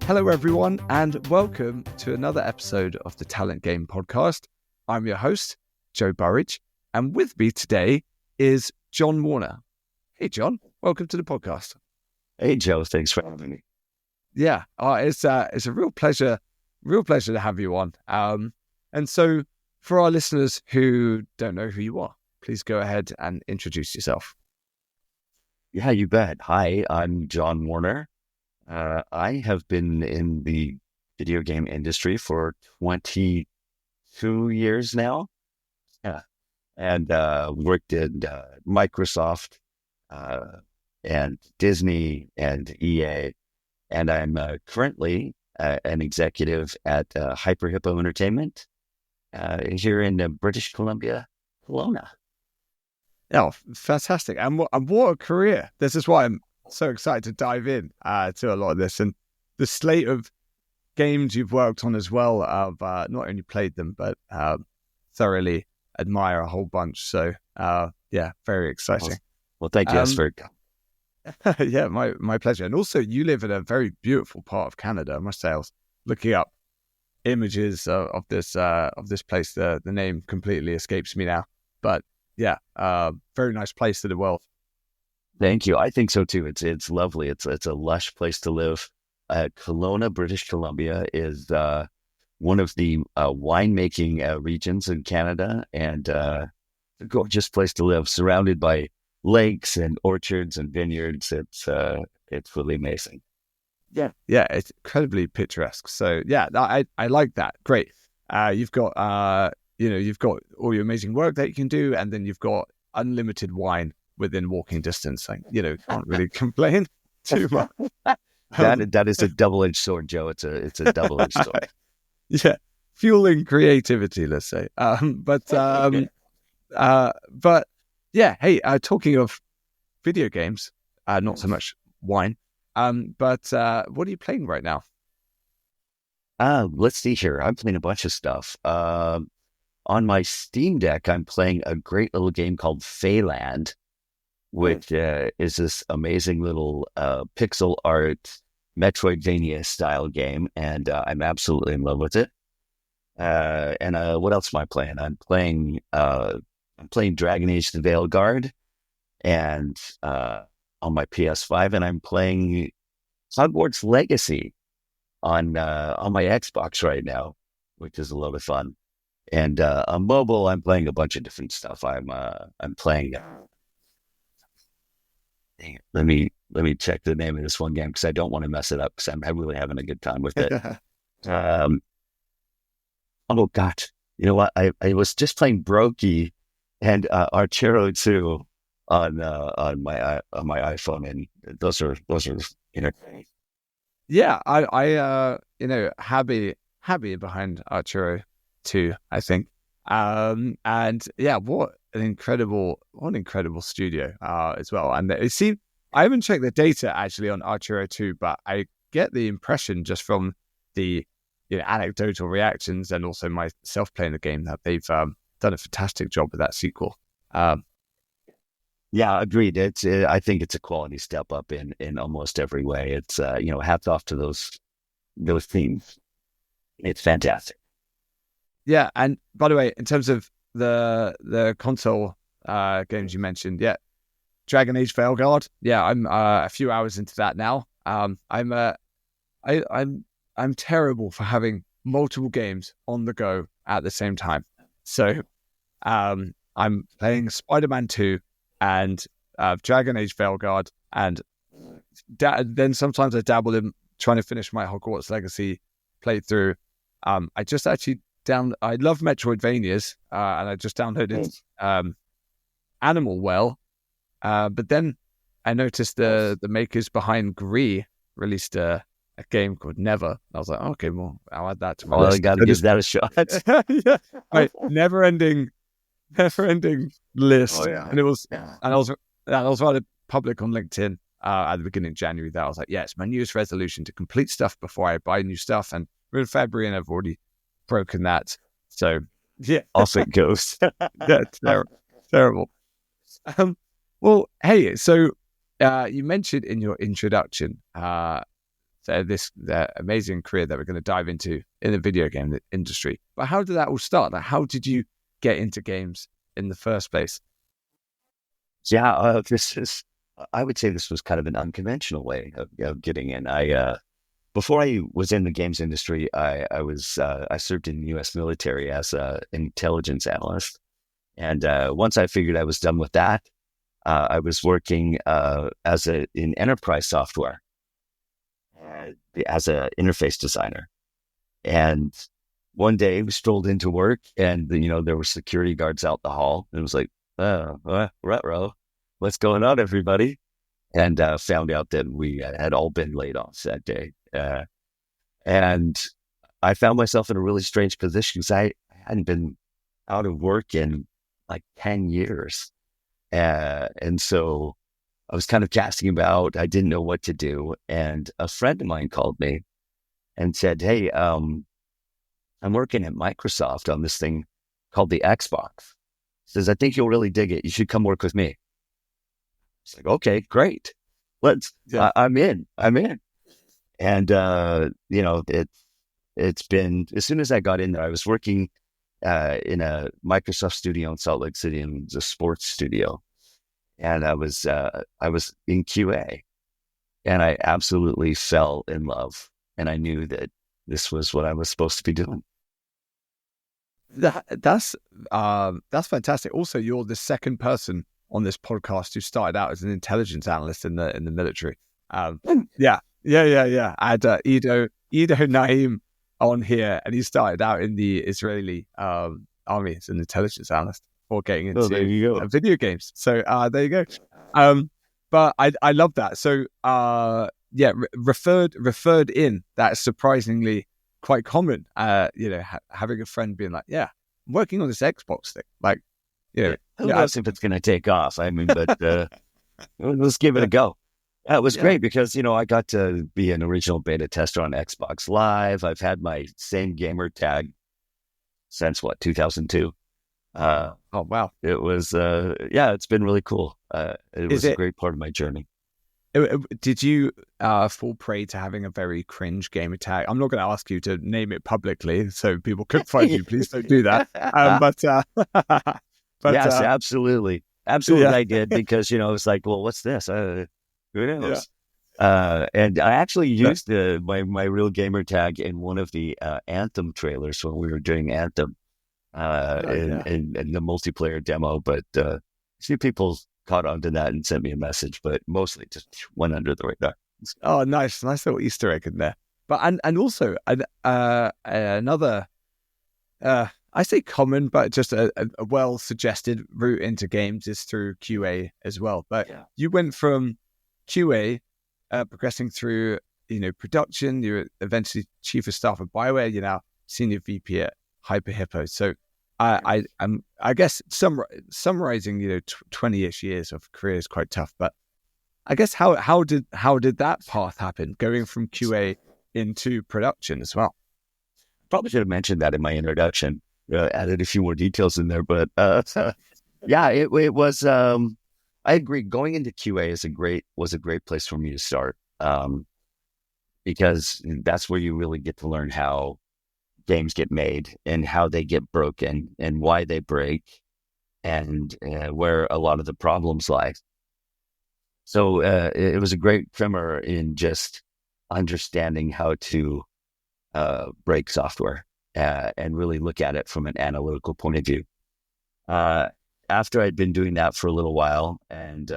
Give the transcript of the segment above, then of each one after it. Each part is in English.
Hello, everyone, and welcome to another episode of the Talent Game podcast. I'm your host, Joe Burridge, and with me today is Jon Warner. Hey, Jon, welcome to the podcast. Hey, Joe, thanks for having me. Yeah, it's a real pleasure to have you on. And so, for our listeners who don't know who you are, please go ahead and introduce yourself. Yeah, you bet. Hi, I'm Jon Warner. I have been in the video game industry for 22 years now. Yeah, and worked in Microsoft and Disney and EA. And I'm currently an executive at Hippo Entertainment here in British Columbia, Kelowna. Oh, fantastic. And what a career. This is why I'm so excited to dive in to a lot of this. And the slate of games you've worked on as well, I've not only played them, but thoroughly admire a whole bunch. So, yeah, very exciting. Well, thank you. That's very yeah, my pleasure. And also, you live in a very beautiful part of Canada. I must say, I was looking up images of this place. The name completely escapes me now, but yeah, very nice place to the world. Thank you. I think so too. It's lovely. It's a lush place to live. Kelowna, British Columbia, is one of the winemaking regions in Canada, and a gorgeous place to live, surrounded by lakes and orchards and vineyards. It's really amazing. Yeah, it's incredibly picturesque. So yeah, I like that. Great. You've got you've got all your amazing work that you can do, and then you've got unlimited wine within walking distance. Like, can't really complain too much. That is a double-edged sword, Joe. It's a double-edged sword. Yeah, fueling creativity, let's say. But yeah. Hey, talking of video games, not so much wine. But what are you playing right now? Let's see here. I'm playing a bunch of stuff. On my Steam Deck, I'm playing a great little game called Phaland, which is this amazing little pixel art Metroidvania style game, and I'm absolutely in love with it. And what else am I playing? I'm playing Dragon Age: The Veilguard, and on my PS5, and I'm playing Hogwarts Legacy on my Xbox right now, which is a lot of fun. And on mobile, I'm playing a bunch of different stuff. I'm playing. Let me check the name of this one game because I don't want to mess it up because I'm really having a good time with it. Oh God, you know what? I was just playing Brokey and Archero 2 on my iPhone, and those are Yeah, I happy behind Archero 2, I think. And yeah, what an incredible studio as well. And it seemed, I haven't checked the data actually on Archero 2, but I get the impression just from the anecdotal reactions and also myself playing the game that they've done a fantastic job with that sequel. Yeah, agreed. I think it's a quality step up in almost every way. It's hats off to those teams. It's fantastic. Yeah, and by the way, in terms of the console games you mentioned, yeah, Dragon Age Veilguard. Yeah, I'm a few hours into that now. I'm terrible for having multiple games on the go at the same time. So, I'm playing Spider-Man 2 and Dragon Age Veilguard, and then sometimes I dabble in trying to finish my Hogwarts Legacy playthrough. I just actually I love Metroidvanias, and I just downloaded Animal Well, but then I noticed the makers behind Gree released a game called Never. I was like, okay, well, I'll add that to my list. I got to give that a shot. Yeah, right, never ending list. Oh, yeah. And it was, and I was rather public on LinkedIn at the beginning of January. That I was like, yeah, it's my newest resolution to complete stuff before I buy new stuff. And we're in February, and I've already broken that. So yeah, off it goes. That's terrible. Well, hey, so you mentioned in your introduction this amazing career that we're going to dive into in the video game industry. But how did that all start? Like, how did you get into games in the first place? Yeah, I would say this was kind of an unconventional way of getting in. Before I was in the games industry, I served in the U.S. military as an intelligence analyst. And once I figured I was done with that, I was working in enterprise software as an interface designer. And one day we strolled into work, and there were security guards out the hall, and it was like, ruh-roh, what's going on, everybody? And found out that we had all been laid off that day. And I found myself in a really strange position because I hadn't been out of work in like 10 years. And so I was kind of casting about. I didn't know what to do. And a friend of mine called me and said, hey, I'm working at Microsoft on this thing called the Xbox. He says, I think you'll really dig it. You should come work with me. It's like, okay, great. I'm in. And, it's been, as soon as I got in there, I was working in a Microsoft studio in Salt Lake City, and it was a sports studio. And I was in QA, and I absolutely fell in love. And I knew that this was what I was supposed to be doing. That's fantastic. Also, you're the second person on this podcast who started out as an intelligence analyst in the military. Yeah. I had Ido Naim on here, and he started out in the Israeli army as an intelligence analyst before getting into video games. So there you go. But I love that. So referred in. That's surprisingly quite common. Having a friend being like, yeah, I'm working on this Xbox thing. Like, who knows if it's going to take off? I mean, but let's give it a go. It was great because, I got to be an original beta tester on Xbox Live. I've had my same gamer tag since 2002. Oh, wow. It was, it's been really cool. It was a great part of my journey. Did you fall prey to having a very cringe gamer tag? I'm not going to ask you to name it publicly so people could find you. Please don't do that. But yes, absolutely. Absolutely, I did, because, it's like, well, what's this? Who knows? Yeah. And I actually used my real gamer tag in one of the Anthem trailers when we were doing Anthem in the multiplayer demo. But a few people caught on to that and sent me a message, but mostly just went under the radar. Oh, nice little Easter egg in there. But and also another, I say common, but just a well suggested route into games is through QA as well. But you went from QA, progressing through, production. You're eventually chief of staff at BioWare. You're now senior VP at Hippo. So I guess summarizing, 20-ish years of career is quite tough. But I guess how did that path happen, going from QA into production as well? Probably should have mentioned that in my introduction. Added a few more details in there, but it was. I agree. Going into QA was a great place for me to start, because that's where you really get to learn how games get made and how they get broken and why they break, and where a lot of the problems lie. So it was a great primer in just understanding how to break software and really look at it from an analytical point of view. After I'd been doing that for a little while and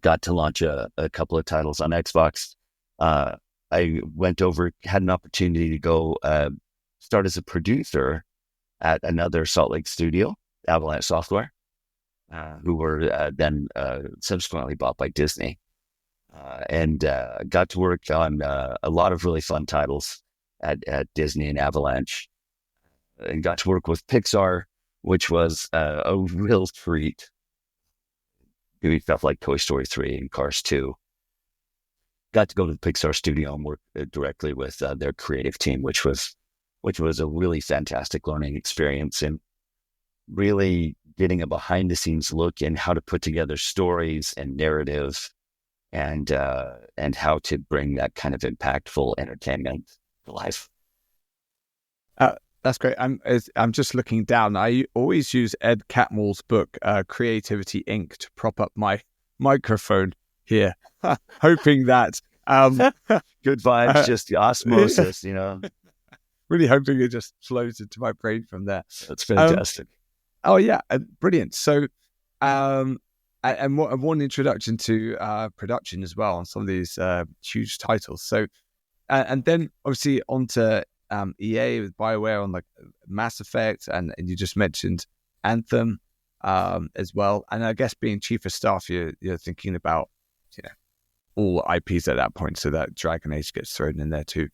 got to launch a couple of titles on Xbox, I went over, had an opportunity to go start as a producer at another Salt Lake studio, Avalanche Software, who were then subsequently bought by Disney. And got to work on a lot of really fun titles at Disney and Avalanche, and got to work with Pixar, which was a real treat, doing stuff like Toy Story 3 and Cars 2. Got to go to the Pixar studio and work directly with their creative team, which was a really fantastic learning experience, and really getting a behind the scenes look in how to put together stories and narrative and how to bring that kind of impactful entertainment to life. That's great. I'm just looking down. I always use Ed Catmull's book, Creativity Inc., to prop up my microphone here, hoping that good vibes, just osmosis, really hoping it just flows into my brain from there. That's fantastic. Oh yeah, brilliant. So, and one introduction to production as well on some of these huge titles. So, and then obviously onto EA with BioWare on like Mass Effect, and you just mentioned Anthem as well. And I guess being chief of staff, you're thinking about all IPs at that point, so that Dragon Age gets thrown in there too.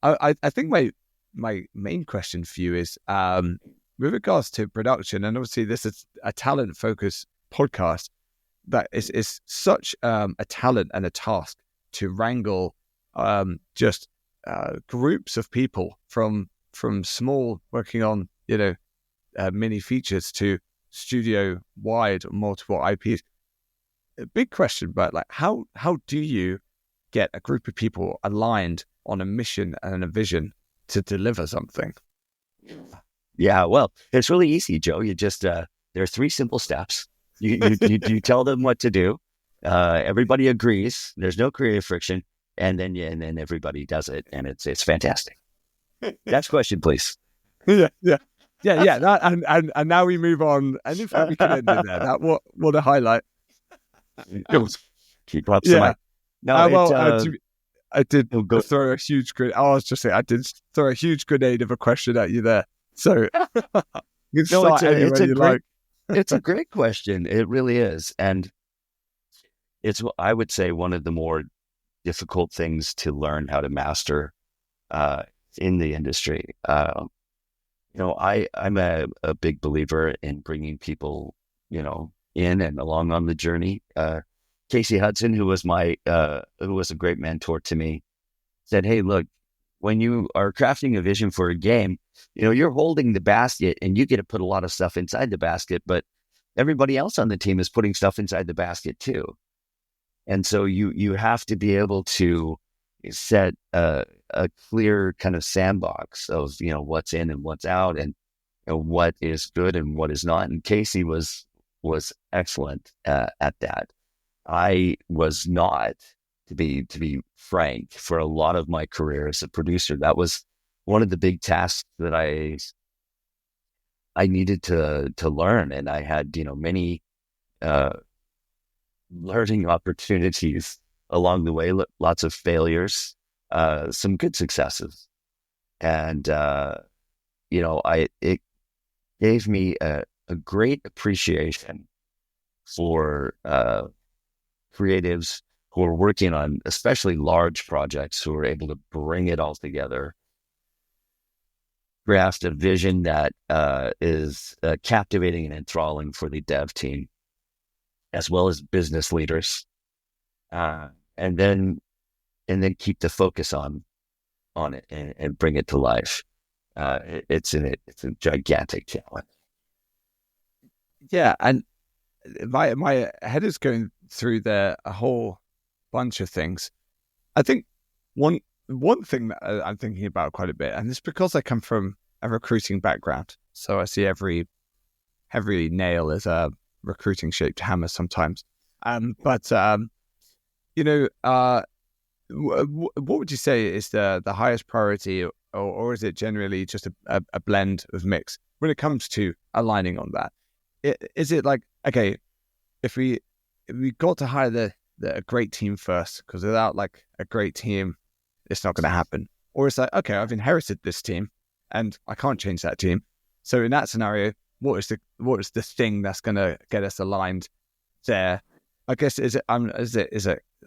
I think my main question for you is with regards to production, and obviously this is a talent focused podcast, that is such a talent and a task to wrangle just groups of people from small working on mini features to studio wide multiple IPs. A big question, but like how do you get a group of people aligned on a mission and a vision to deliver something? Yeah, well, it's really easy, Joe. You just there are 3 simple steps. You tell them what to do. Everybody agrees. There's no creative friction. And then everybody does it, and it's fantastic. Next question, please. Yeah. That, and now we move on. And in fact, we can end it there. That what a highlight. Keep up the mic. No, I did throw a huge grenade. I was just saying, I did throw a huge grenade of a question at you there. So it's a great question. It really is, and it's, I would say, one of the more difficult things to learn how to master in the industry. I'm a big believer in bringing people, in and along on the journey. Casey Hudson, who was a great mentor to me, said, "Hey, look, when you are crafting a vision for a game, you're holding the basket and you get to put a lot of stuff inside the basket, but everybody else on the team is putting stuff inside the basket too. And so you have to be able to set a clear kind of sandbox of, what's in and what's out, and what is good and what is not." And Casey was excellent at that. I was not, to be frank, for a lot of my career as a producer. That was one of the big tasks that I needed to learn, and I had many learning opportunities along the way, lots of failures, some good successes. And, it gave me a great appreciation for creatives who are working on especially large projects, who are able to bring it all together, craft a vision that is captivating and enthralling for the dev team, as well as business leaders, and then keep the focus on it and bring it to life. It's a gigantic challenge. Yeah, and my head is going through there a whole bunch of things. I think one thing that I'm thinking about quite a bit, and it's because I come from a recruiting background, so I see every nail as a recruiting shaped hammer sometimes. But what would you say is the highest priority, or is it generally just a blend of mix when it comes to aligning on that? Is it like, okay, if we got to hire a great team first, because without like a great team, it's not going to happen? Or it's like, okay, I've inherited this team and I can't change that team. So in that scenario, what is the thing that's going to get us aligned there? I guess is it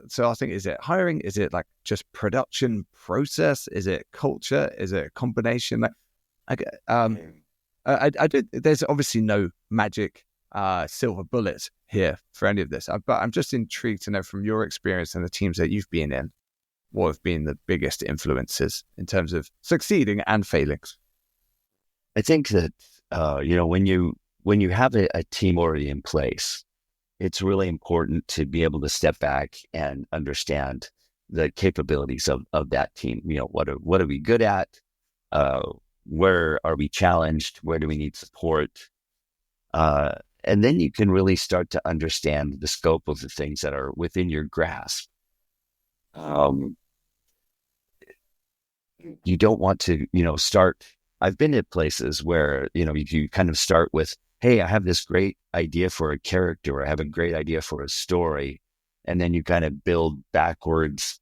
so I think, is it hiring? Is it like just production process? Is it culture? Is it a combination? There's obviously no magic silver bullet here for any of this, but I'm just intrigued to know from your experience and the teams that you've been in, what have been the biggest influences in terms of succeeding and failing? I think that when you have a team already in place, it's really important to be able to step back and understand the capabilities of that team. What are we good at? Where are we challenged? Where do we need support? And then you can really start to understand the scope of the things that are within your grasp. You don't want to, start. I've been at places where, you kind of start with, hey, I have this great idea for a character, or I have a great idea for a story. And then you kind of build backwards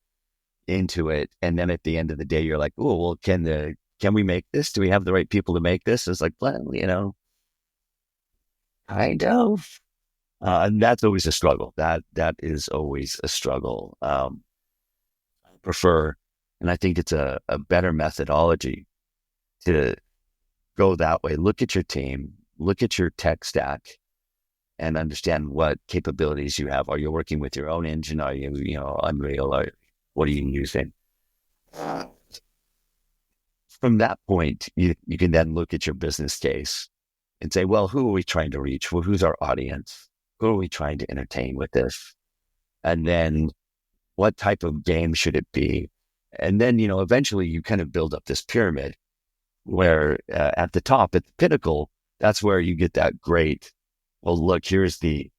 into it. And then at the end of the day, you're like, oh, well, can we make this? Do we have the right people to make this? It's like, well, kind of. And that's always a struggle. That is always a struggle. I prefer, and I think it's a better methodology to go that way. Look at your team, look at your tech stack, and understand what capabilities you have. Are you working with your own engine? Are you, Unreal? What are you using? From that point, you can then look at your business case and say, well, who are we trying to reach? Well, who's our audience? Who are we trying to entertain with this? And then what type of game should it be? And then, eventually you kind of build up this pyramid where at the top, at the pinnacle, that's where you get that great, well, look, here's the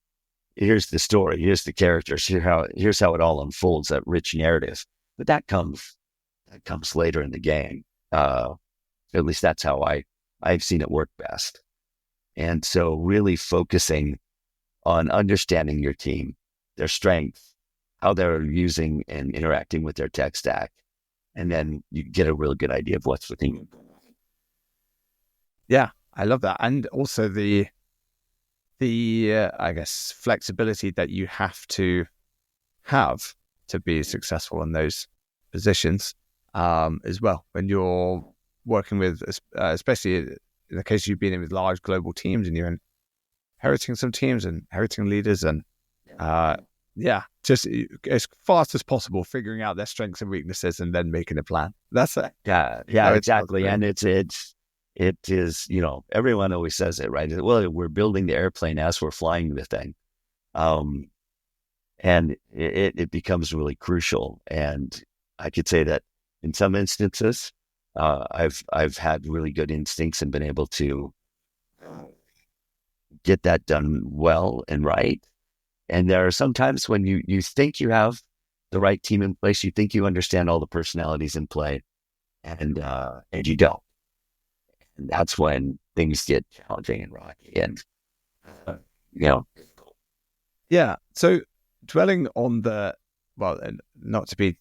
story, here's the characters, here's how it all unfolds, that rich narrative. But that comes later in the game. At least that's how I've seen it work best. And so really focusing on understanding your team, their strengths, how they're using and interacting with their tech stack. And then you get a real good idea of what's within you. Yeah, I love that. And also the I guess, flexibility that you have to be successful in those positions as well. When you're working with, especially in the case you've been in with large global teams, and you're inheriting some teams and inheriting leaders, and just as fast as possible, figuring out their strengths and weaknesses, and then making a plan. That's it. Yeah, exactly. And it is, everyone always says it, right? Well, we're building the airplane as we're flying the thing. And it becomes really crucial. And I could say that in some instances, I've had really good instincts and been able to get that done well and right. And there are some times when you think you have the right team in place, you think you understand all the personalities in play, and you don't. And that's when things get challenging and rocky. And Yeah. So dwelling on and not to be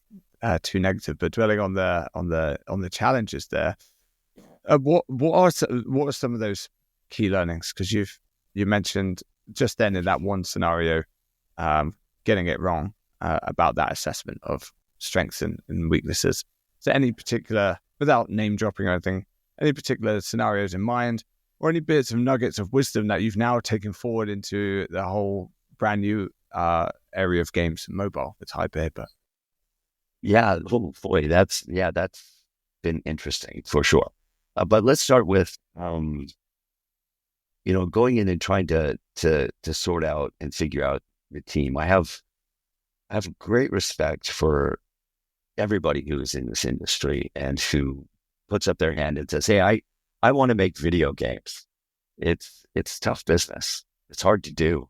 too negative, but dwelling on the challenges there. What are some of those key learnings? Because you mentioned just then in that one scenario, getting it wrong about that assessment of strengths and weaknesses. Is there any particular, without name dropping or anything, any particular scenarios in mind, or any bits of nuggets of wisdom that you've now taken forward into the whole brand new area of games, mobile, with Hippo? Yeah, oh boy, that's been interesting for sure. But let's start with going in and trying to sort out and figure out the team. I have great respect for everybody who is in this industry and who puts up their hand and says, "Hey, I want to make video games." It's tough business. It's hard to do,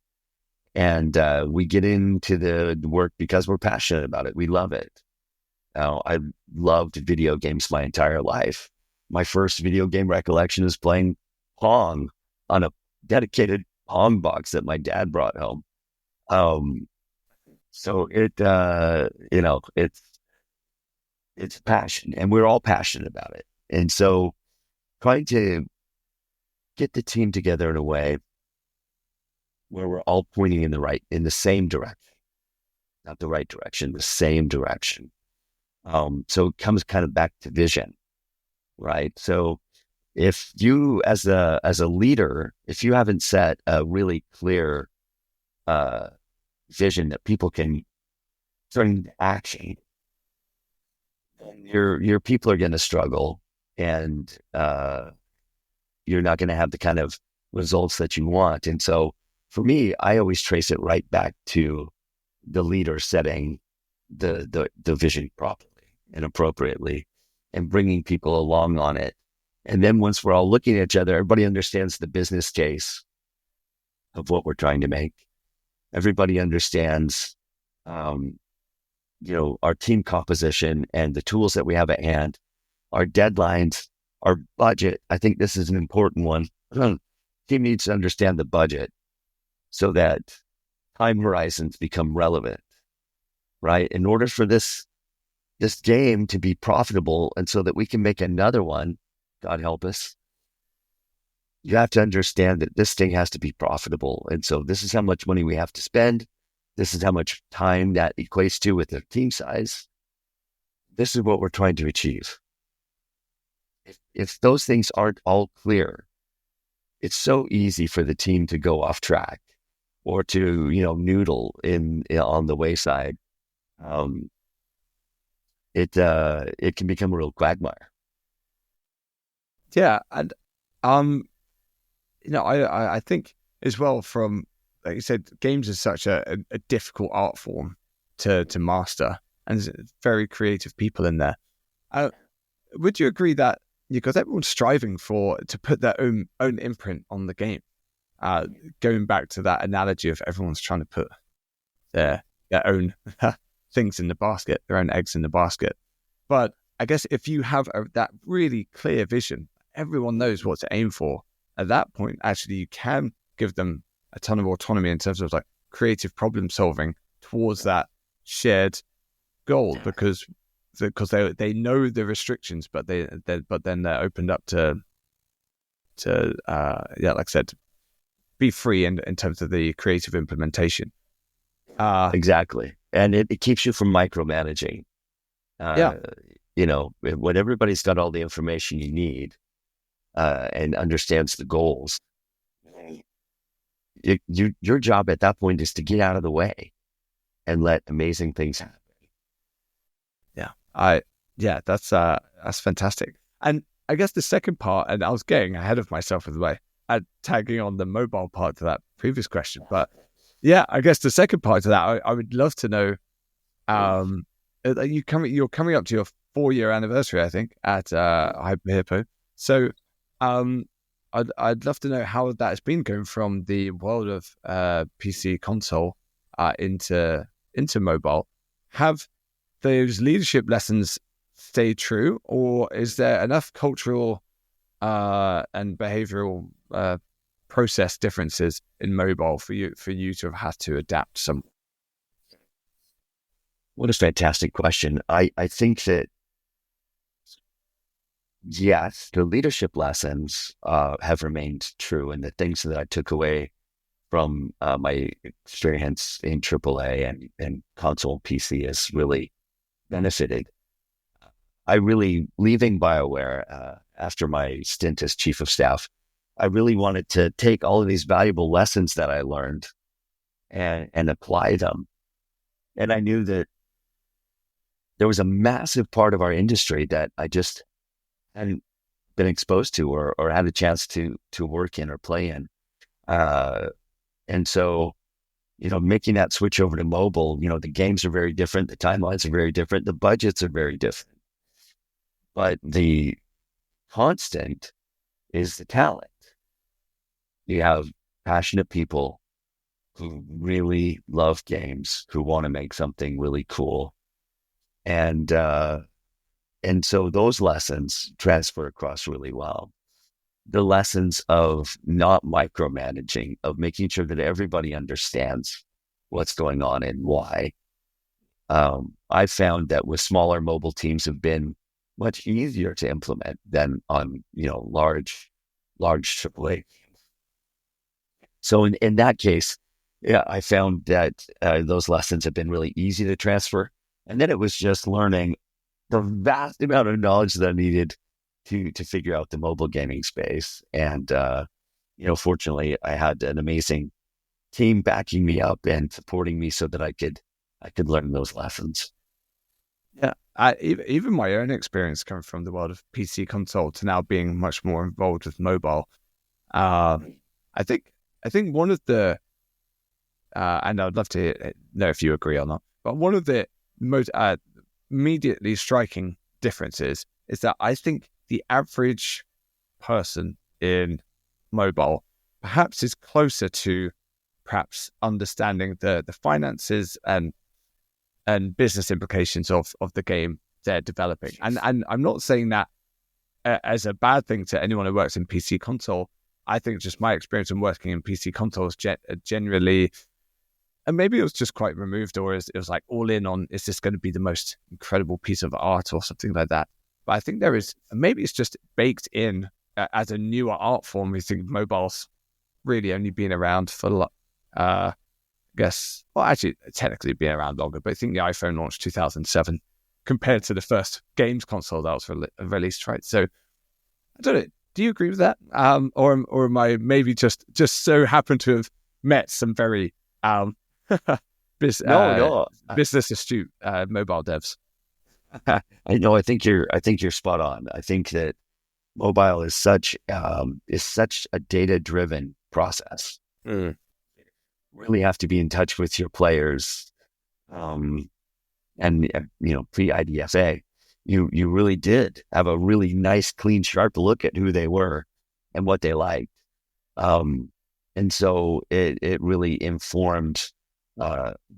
and we get into the work because we're passionate about it. We love it. Now, I loved video games my entire life. My first video game recollection is playing Pong on a dedicated Pong box that my dad brought home. So it's passion, and we're all passionate about it. And so trying to get the team together in a way where we're all pointing in the same direction, not the right direction, the same direction. So it comes kind of back to vision, right? So if you, as a leader, if you haven't set a really clear vision that people can turn into action, then your people are going to struggle, and you're not going to have the kind of results that you want. And so for me, I always trace it right back to the leader setting the vision properly and appropriately and bringing people along on it. And then once we're all looking at each other, everybody understands the business case of what we're trying to make. Everybody understands, our team composition and the tools that we have at hand, our deadlines, our budget. I think this is an important one. Team needs to understand the budget so that time horizons become relevant, right? In order for this game to be profitable and so that we can make another one, God help us, you have to understand that this thing has to be profitable. And so this is how much money we have to spend. This is how much time that equates to with the team size. This is what we're trying to achieve. If those things aren't all clear, it's so easy for the team to go off track or to, noodle on the wayside. It can become a real quagmire. Yeah, and I think as well, from like you said, games is such a difficult art form to master, and there's very creative people in there. Would you agree that because everyone's striving to put their own imprint on the game? Going back to that analogy of everyone's trying to put their own things in the basket, their own eggs in the basket. But I guess if you have that really clear vision, everyone knows what to aim for. At that point, actually, you can give them a ton of autonomy in terms of like creative problem solving towards that shared goal, because they know the restrictions, but then they're opened up to like I said, be free in terms of the creative implementation. Exactly, and it keeps you from micromanaging. When everybody's got all the information you need and understands the goals, your job at that point is to get out of the way and let amazing things happen. That's fantastic. And I guess the second part, and I was getting ahead of myself with the way tagging on the mobile part to that previous question, but yeah, I guess the second part to that, I would love to know. You're coming up to your 4-year anniversary, I think, at Hippo. So, I'd love to know how that has been going from the world of PC console into mobile. Have those leadership lessons stayed true, or is there enough cultural and behavioral process differences in mobile for you to have had to adapt some? What a fantastic question. I think that, yes, the leadership lessons have remained true, and the things that I took away from my experience in AAA and console PC has really benefited. Leaving BioWare after my stint as chief of staff, I really wanted to take all of these valuable lessons that I learned and apply them. And I knew that there was a massive part of our industry that I just hadn't been exposed to or had a chance to work in or play in. And so, making that switch over to mobile, the games are very different. The timelines are very different. The budgets are very different. But the constant is the talent. You have passionate people who really love games, who want to make something really cool. And so those lessons transfer across really well. The lessons of not micromanaging, of making sure that everybody understands what's going on and why. I found that with smaller mobile teams have been much easier to implement than on, large AAA. So in that case, yeah, I found that those lessons have been really easy to transfer. And then it was just learning the vast amount of knowledge that I needed to figure out the mobile gaming space. And, fortunately, I had an amazing team backing me up and supporting me so that I could learn those lessons. Yeah, even my own experience coming from the world of PC console to now being much more involved with mobile. I think one of the and I'd love to know if you agree or not, but one of the most immediately striking differences is that I think the average person in mobile perhaps is closer to perhaps understanding the finances and business implications of the game they're developing. And I'm not saying that as a bad thing to anyone who works in PC console. I think just my experience in working in PC consoles generally, and maybe it was just quite removed, or it was like all in on, is this going to be the most incredible piece of art or something like that? But I think there is, maybe it's just baked in as a newer art form. We think mobile's really only been around for, I guess, well, actually, technically been around longer, but I think the iPhone launched 2007 compared to the first games console that was released, right? So I don't know. Do you agree with that? Or am I maybe just so happen to have met some very business astute mobile devs? I know. I think you're spot on. I think that mobile is such a data-driven process. Mm. Really have to be in touch with your players, and pre-IDFA, you really did have a really nice, clean, sharp look at who they were and what they liked, and so it really informed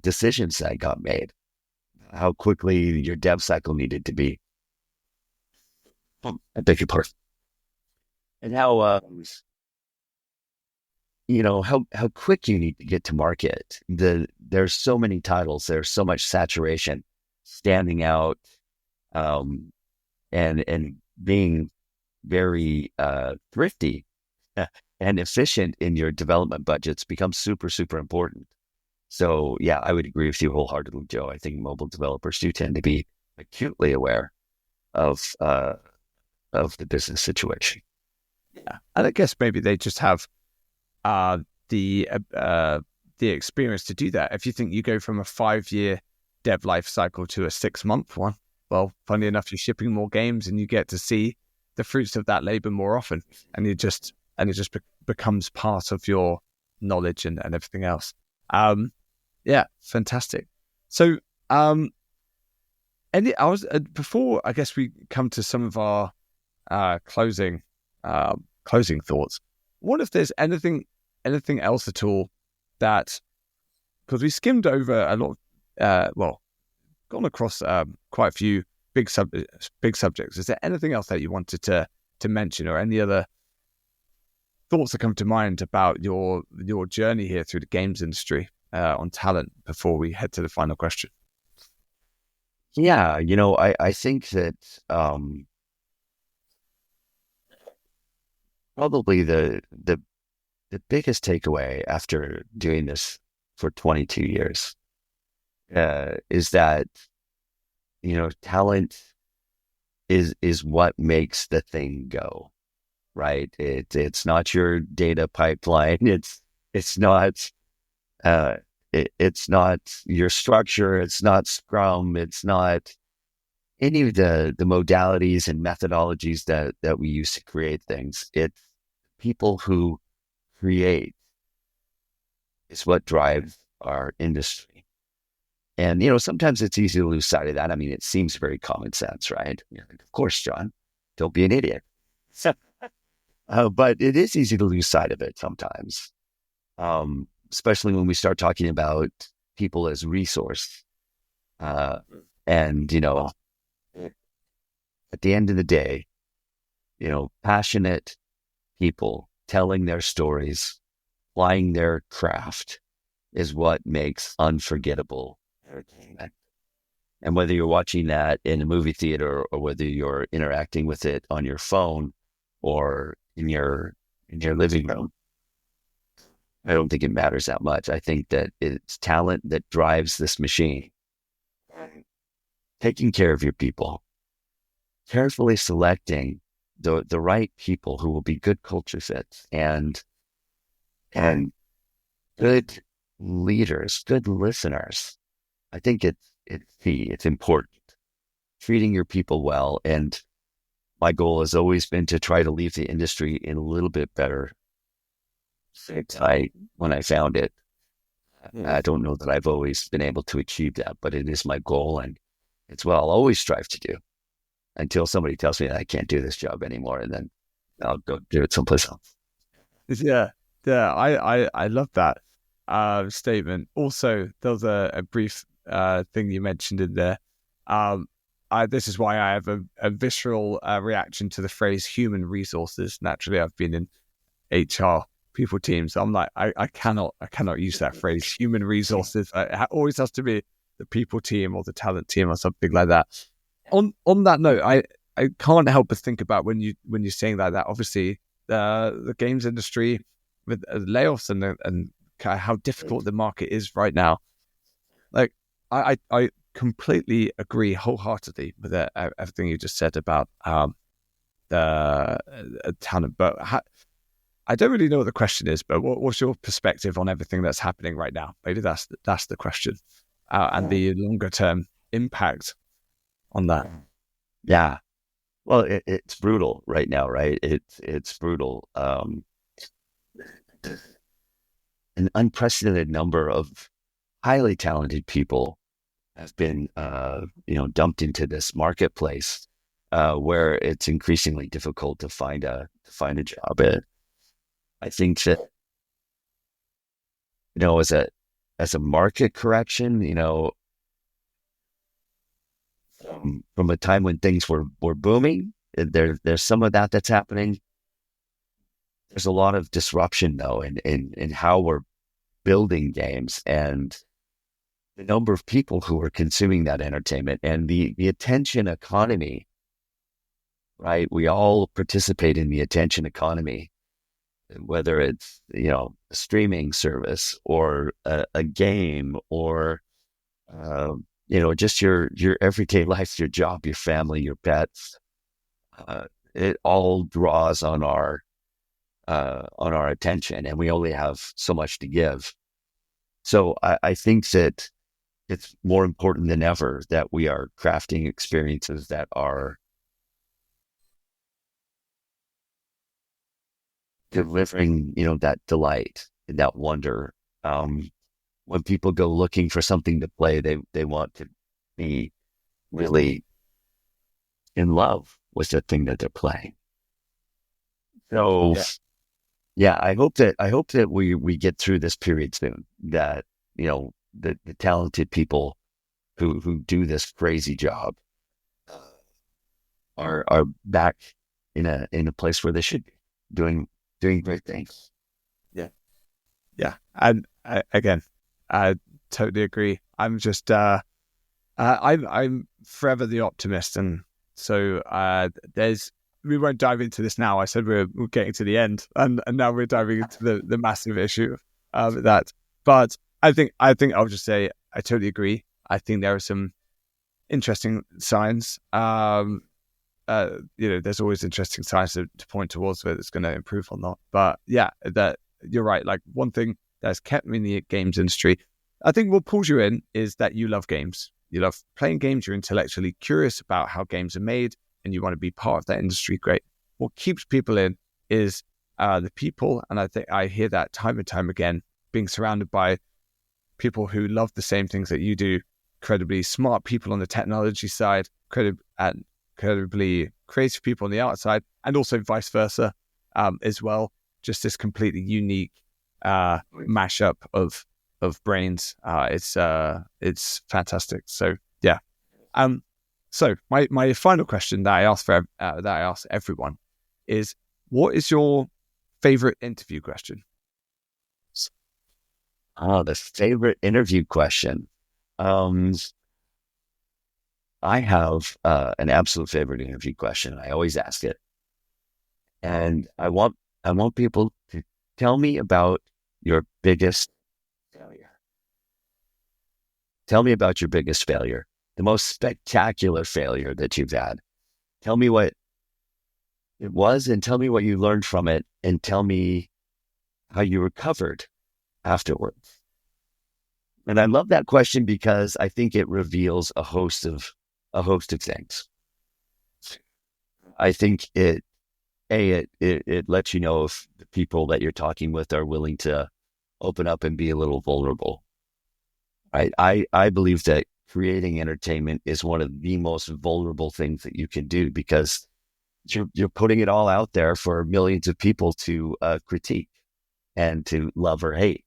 decisions that got made, how quickly your dev cycle needed to be. I beg your pardon. And how how quick you need to get to market. There's so many titles, there's so much saturation, standing out, and being very thrifty and efficient in your development budgets becomes super, super important. So yeah, I would agree with you wholeheartedly, Joe. I think mobile developers do tend to be acutely aware of the business situation. Yeah, and I guess maybe they just have the experience to do that. If you think you go from a 5-year dev life cycle to a 6-month one, well, funny enough, you're shipping more games and you get to see the fruits of that labor more often, and it just becomes part of your knowledge and everything else. Yeah, fantastic. So, before I guess we come to some of our closing thoughts. What if there's anything else at all that, because we skimmed over a lot, gone across quite a few big subjects. Is there anything else that you wanted to mention, or any other thoughts that come to mind about your journey here through the games industry on talent before we head to the final question? Yeah, I think that probably the biggest takeaway after doing this for 22 years is that talent is what makes the thing go, right? It's not your data pipeline. It's not your structure. It's not Scrum. It's not any of the modalities and methodologies that we use to create things. It's people who create is what drives our industry. And, sometimes it's easy to lose sight of that. I mean, it seems very common sense, right? Of course, John, don't be an idiot. But it is easy to lose sight of it sometimes, especially when we start talking about people as resource. And, at the end of the day, passionate people telling their stories, applying their craft is what makes unforgettable entertainment. And whether you're watching that in a movie theater or whether you're interacting with it on your phone or in your living room, I don't think it matters that much. I think that it's talent that drives this machine. Taking care of your people, carefully selecting the right people who will be good culture fits and good leaders, good listeners. I think it's key. It's important. Treating your people well. And my goal has always been to try to leave the industry in a little bit better shape when I found it. I don't know that I've always been able to achieve that, but it is my goal, and it's what I'll always strive to do until somebody tells me that I can't do this job anymore, and then I'll go do it someplace else. Yeah, yeah, I love that statement. Also, there was a brief thing you mentioned in there. This is why I have a visceral reaction to the phrase human resources. Naturally, I've been in HR people teams. I'm like, I cannot use that phrase, human resources. It always has to be the people team or the talent team or something like that. On that note, I can't help but think about when you're saying that obviously the games industry with layoffs and how difficult the market is right now. Like I completely agree wholeheartedly with everything you just said about the talent, but I don't really know what the question is, but what's your perspective on everything that's happening right now? Maybe that's the question, and the longer term impact on that. Yeah. Well, it's brutal right now, right? It's brutal. An unprecedented number of highly talented people have been, dumped into this marketplace where it's increasingly difficult to find a job. I think that as a market correction, from a time when things were booming, there's some of that's happening. There's a lot of disruption though in how we're building games and the number of people who are consuming that entertainment and the attention economy, right? We all participate in the attention economy, whether it's, a streaming service or a game or, just your everyday life, your job, your family, your pets. It all draws on our attention, and we only have so much to give. So I think that it's more important than ever that we are crafting experiences that are delivering, that delight and that wonder. When people go looking for something to play, they want to be really in love with the thing that they're playing. So yeah, I hope that we get through this period soon, that, the talented people who do this crazy job are back in a place where they should be doing great things. Yeah, and again, I totally agree. I'm just I'm forever the optimist, and so we won't dive into this now. I said we're getting to the end, and now we're diving into the massive issue of that. But I think I'll just say I totally agree. I think there are some interesting signs. There's always interesting signs to point towards whether it's going to improve or not. But yeah, that you're right. Like one thing that's kept me in the games industry, I think what pulls you in is that you love games. You love playing games. You're intellectually curious about how games are made, and you want to be part of that industry. Great. What keeps people in is the people, and I think I hear that time and time again. Being surrounded by people who love the same things that you do, incredibly smart people on the technology side, incredibly creative people on the art side, and also vice versa as well. Just this completely unique mashup of brains. It's fantastic. So yeah. So my final question that I ask everyone is, what is your favorite interview question? Oh, the favorite interview question. I have an absolute favorite interview question. I always ask it, and I want people to tell me about your biggest failure. Tell me about your biggest failure, the most spectacular failure that you've had. Tell me what it was, and tell me what you learned from it, and tell me how you recovered afterwards. And I love that question because I think it reveals a host of things. I think it lets you know if the people that you're talking with are willing to open up and be a little vulnerable. I believe that creating entertainment is one of the most vulnerable things that you can do, because you're putting it all out there for millions of people to critique and to love or hate.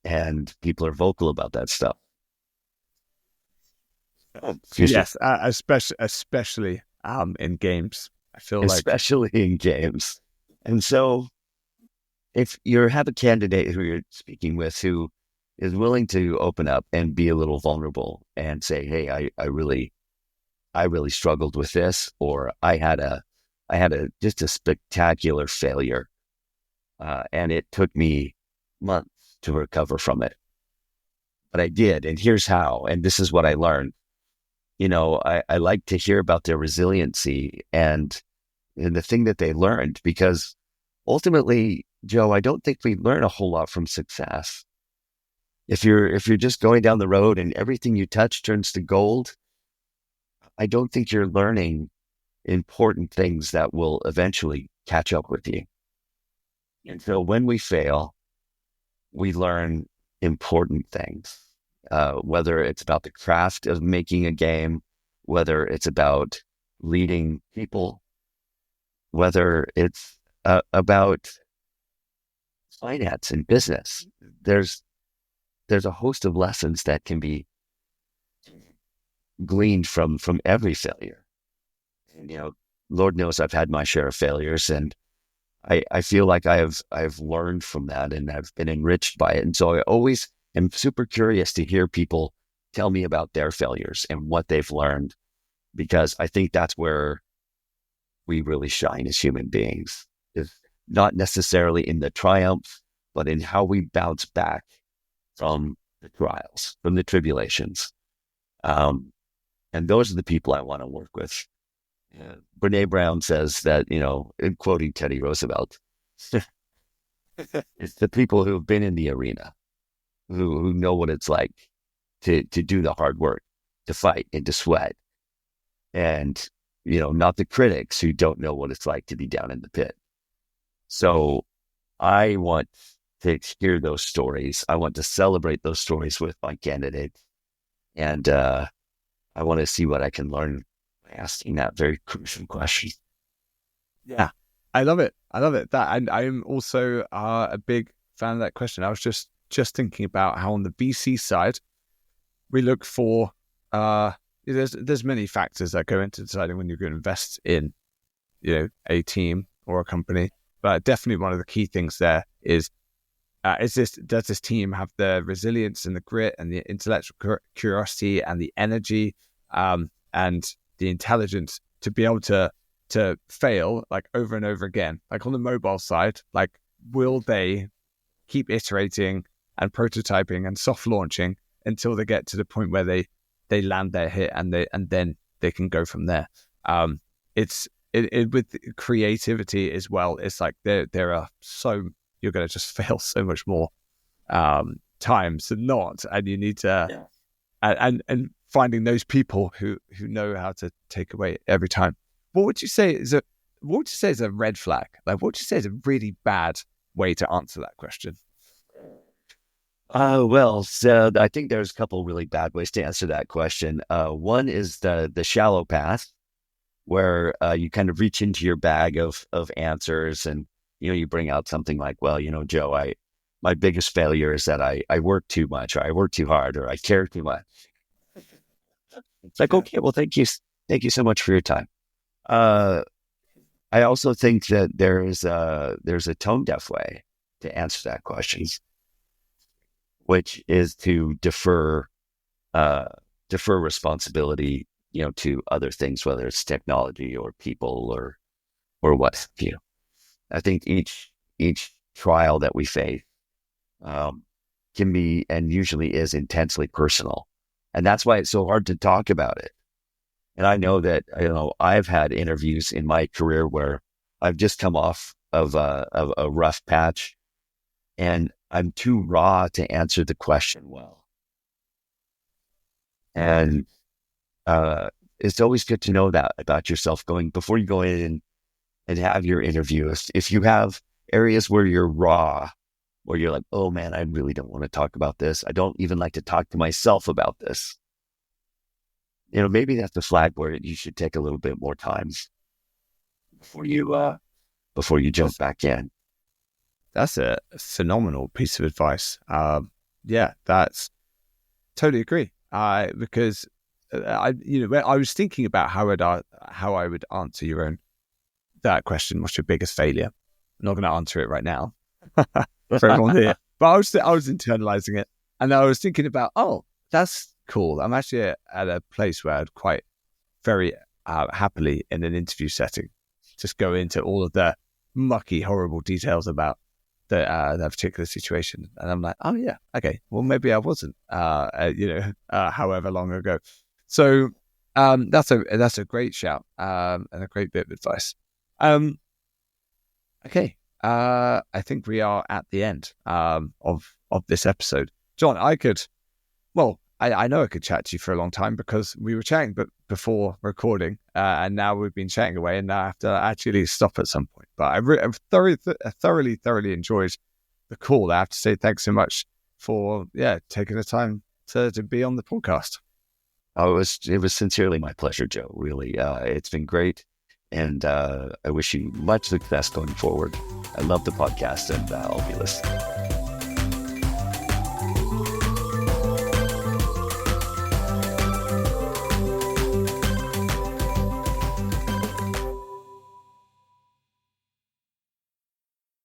And people are vocal about that stuff. Yes, especially in games. I feel like Especially in games. And so if you have a candidate who you're speaking with who is willing to open up and be a little vulnerable and say, hey, I really struggled with this, or I had just a spectacular failure. And it took me months to recover from it, but I did. And here's how, and this is what I learned. I like to hear about their resiliency and the thing that they learned, because ultimately, Joe, I don't think we learn a whole lot from success. If you're just going down the road and everything you touch turns to gold, I don't think you're learning important things that will eventually catch up with you. And so when we fail, we learn important things, whether it's about the craft of making a game, whether it's about leading people, whether it's about finance and business. There's a host of lessons that can be gleaned from every failure. And, Lord knows I've had my share of failures, and I feel like I've learned from that, and I've been enriched by it. And so I always am super curious to hear people tell me about their failures and what they've learned, because I think that's where we really shine as human beings, is not necessarily in the triumph, but in how we bounce back from the trials, from the tribulations. And those are the people I want to work with. Brene Brown says that, in quoting Teddy Roosevelt, it's the people who've been in the arena, who know what it's like to do the hard work, to fight and to sweat. And, not the critics who don't know what it's like to be down in the pit. So I want to hear those stories. I want to celebrate those stories with my candidates. And I want to see what I can learn by asking that very crucial question. Yeah, I love it. That, and I'm also a big fan of that question. I was just thinking about how on the VC side, we look for there's many factors that go into deciding when you're going to invest in a team or a company, but definitely one of the key things there is does this team have the resilience and the grit and the intellectual curiosity and the energy and the intelligence to be able to fail like over and over again. Like on the mobile side, like will they keep iterating and prototyping and soft launching until they get to the point where they land their hit and then they can go from there. It's with creativity as well. It's like there are you're going to just fail so much more times than not, and you need to and finding those people who know how to take away every time. What would you say is a red flag? Like, what would you say is a really bad way to answer that question? Well, so I think there's a couple really bad ways to answer that question. One is the shallow path, where you kind of reach into your bag of answers, and you bring out something like, well, Joe, my biggest failure is that I work too much, or I work too hard, or I care too much. It's like, okay, well, thank you so much for your time. I also think that there's a tone deaf way to answer that question, which is to defer responsibility, to other things, whether it's technology or people or what have you. I think each trial that we face can be, and usually is, intensely personal, and that's why it's so hard to talk about it. And I know that I've had interviews in my career where I've just come off of a rough patch, and I'm too raw to answer the question well. And it's always good to know that about yourself before you go in and have your interview. If you have areas where you're raw, where you're like, oh man, I really don't want to talk about this. I don't even like to talk to myself about this. Maybe that's a flag where you should take a little bit more time before you jump back in. That's a phenomenal piece of advice. Yeah, that's totally agree. Because I was thinking about how I would answer that question. What's your biggest failure? I'm not going to answer it right now for everyone here, but I was internalizing it, and I was thinking about, oh, that's cool. I'm actually at a place where I'd quite very happily in an interview setting just go into all of the mucky, horrible details about that particular situation, and I'm like, oh yeah, okay, well maybe I wasn't, however long ago. So that's a great shout, and a great bit of advice. Okay, I think we are at the end of this episode. Jon, I know I could chat to you for a long time because we were chatting before recording, and now we've been chatting away, and now I have to actually stop at some point. But I've thoroughly enjoyed the call. I have to say thanks so much for taking the time to be on the podcast. Oh, it was sincerely my pleasure, Joe. Really, it's been great, and I wish you much success going forward. I love the podcast, and I'll be listening.